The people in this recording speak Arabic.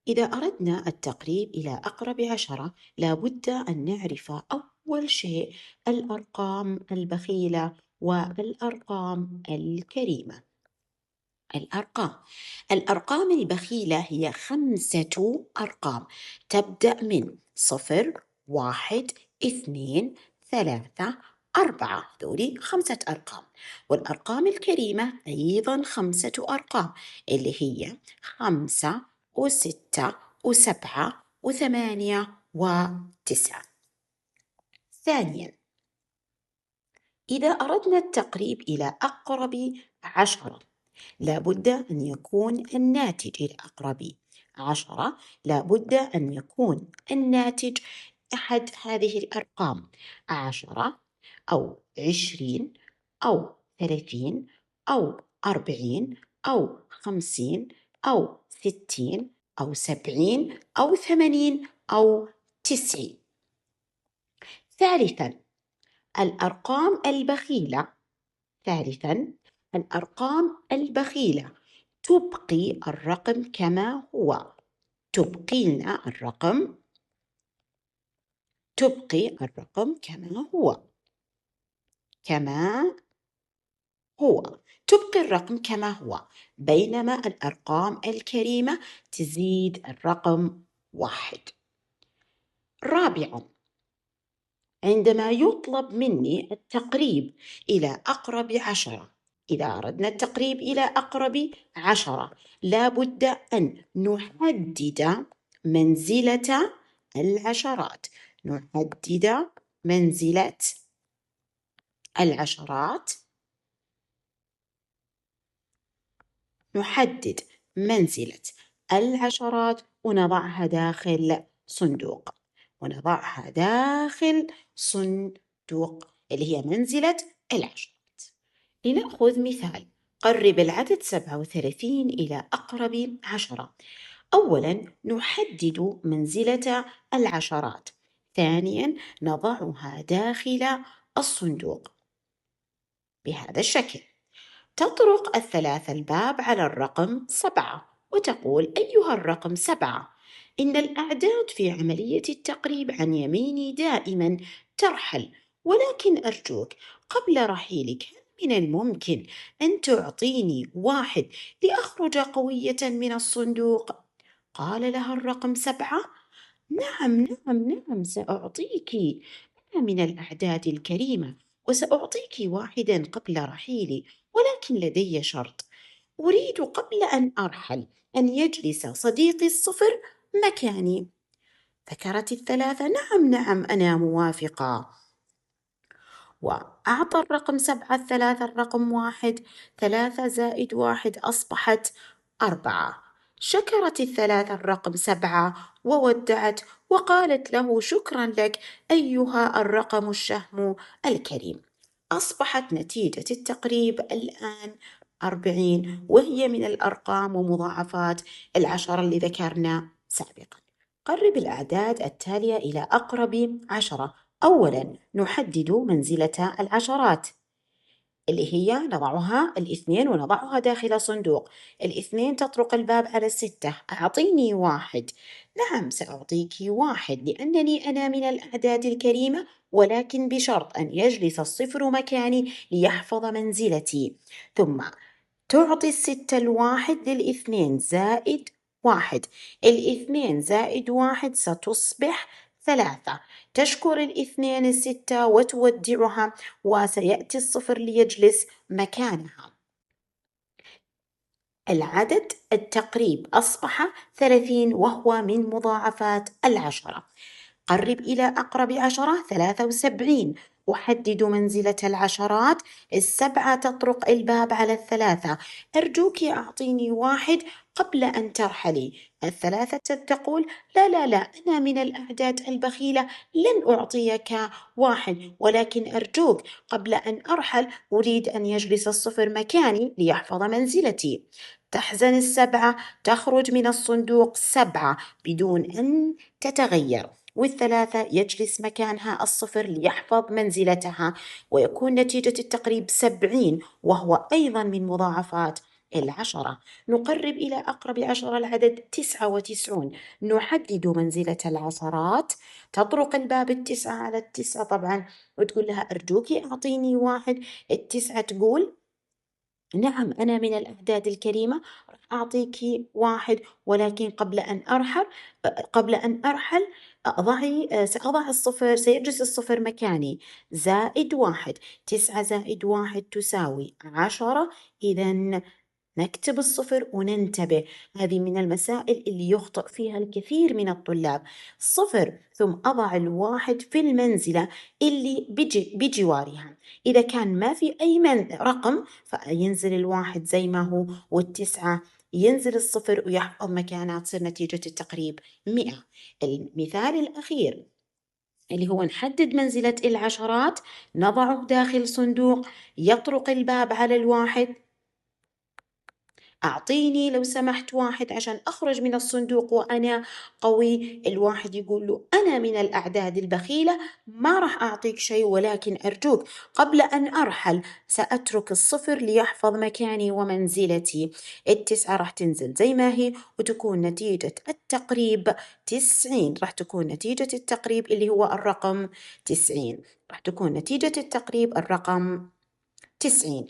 إذا أردنا التقريب إلى أقرب 10 لابد أن نعرف أول شيء الأرقام البخيلة والأرقام الكريمة. الأرقام الأرقام البخيلة هي 5 أرقام تبدأ من 0 1 2 3 4. ذولي 5 أرقام. والأرقام الكريمة أيضا 5 أرقام اللي هي 5 و6 و7 و8 و9. ثانيا، إذا أردنا التقريب إلى أقرب 10 لابد أن يكون الناتج إلى أقرب 10 لابد أن يكون الناتج أحد هذه الأرقام 10 أو 20 أو 30 أو 40 أو 50 أو 60 أو 70 أو 80 أو 90. الأرقام البخيلة ثالثاً الأرقام البخيلة تبقي الرقم كما هو. تبقي لنا الرقم كما هو. تبقي الرقم كما هو، بينما الأرقام الكريمة تزيد الرقم 1. رابعاً، عندما يطلب مني التقريب إلى أقرب 10، إذا أردنا التقريب إلى أقرب 10 لابد أن نحدد منزلة العشرات. نحدد منزلة العشرات ونضعها داخل صندوق. اللي هي منزلة العشرات. لنأخذ مثال. قرب العدد 37 إلى أقرب 10. أولاً نحدد منزلة العشرات. ثانياً نضعها داخل الصندوق بهذا الشكل. تطرق الثلاثة الباب على الرقم 7 وتقول: أيها الرقم 7، إن الأعداد في عملية التقريب عن يميني دائما ترحل، ولكن أرجوك قبل رحيلك هل من الممكن أن تعطيني 1 لأخرج قوية من الصندوق؟ قال لها الرقم 7: نعم نعم نعم، سأعطيك. أنا من الأعداد الكريمة وسأعطيك 1 قبل رحيلي، ولكن لدي شرط. أريد قبل أن أرحل أن يجلس صديقي الصفر مكاني. فكرت الثلاثة: نعم نعم، أنا موافقة. وأعطى الرقم 7 الثلاثة الرقم 1. 3 زائد 1 أصبحت 4. شكرت الثلاثة الرقم 7 وودعت وقالت له: شكرا لك أيها الرقم الشهم الكريم. أصبحت نتيجة التقريب الآن 40، وهي من الأرقام ومضاعفات 10 اللي ذكرنا سابقا. قرب الأعداد التالية إلى أقرب 10. أولاً نحدد منزلة العشرات اللي هي نضعها 2 ونضعها داخل صندوق. 2 تطرق الباب على 6. أعطيني 1. نعم سأعطيك 1 لأنني أنا من الأعداد الكريمة، ولكن بشرط أن يجلس الصفر مكاني ليحفظ منزلتي. ثم تعطي 6 1 لل2 زائد 1. 2 زائد 1 ستصبح 3. تشكر 2 6 وتودعها، وسيأتي الصفر ليجلس مكانها. العدد التقريب أصبح 30، وهو من مضاعفات 10. قرب إلى أقرب 10. 73. أحدد منزلة العشرات. 7 تطرق الباب على 3. أرجوك أعطيني 1 قبل أن ترحلي. 3 تقول: لا لا لا، أنا من الأعداد البخيلة، لن أعطيك 1، ولكن أرجوك قبل أن أرحل أريد أن يجلس الصفر مكاني ليحفظ منزلتي. تحزن 7، تخرج من الصندوق 7 بدون أن تتغير، وال3 يجلس مكانها الصفر ليحفظ منزلتها، ويكون نتيجة التقريب 70، وهو أيضا من مضاعفات العشرة. نقرب إلى أقرب عشرة العدد 99. نحدد منزلة العشرات. تطرق الباب التسعة على التسعة طبعا وتقول لها أرجوك أعطيني واحد. التسعة تقول نعم أنا من الأعداد الكريمة، راح أعطيك واحد، ولكن قبل أن أرحل سأضع الصفر، سيجلس الصفر مكاني. زائد واحد، 9 زائد 1 تساوي 10. إذا نكتب الصفر وننتبه، هذه من المسائل اللي يخطئ فيها الكثير من الطلاب. صفر ثم أضع الواحد في المنزلة اللي بجوارها. إذا كان ما في أي رقم فينزل الواحد زي ما هو، والتسعة ينزل الصفر ويحفظ مكانها، تصير نتيجة التقريب 100. المثال الأخير اللي هو نحدد منزلة العشرات، نضعه داخل صندوق، يطرق الباب على الواحد. أعطيني لو سمحت واحد عشان أخرج من الصندوق وأنا قوي. الواحد يقول له أنا من الأعداد البخيلة، ما راح أعطيك شيء، ولكن أرجوك قبل أن أرحل سأترك الصفر ليحفظ مكاني ومنزلتي. التسعة راح تنزل زي ما هي وتكون نتيجة التقريب 90. راح تكون نتيجة التقريب اللي هو الرقم 90. راح تكون نتيجة التقريب الرقم 90.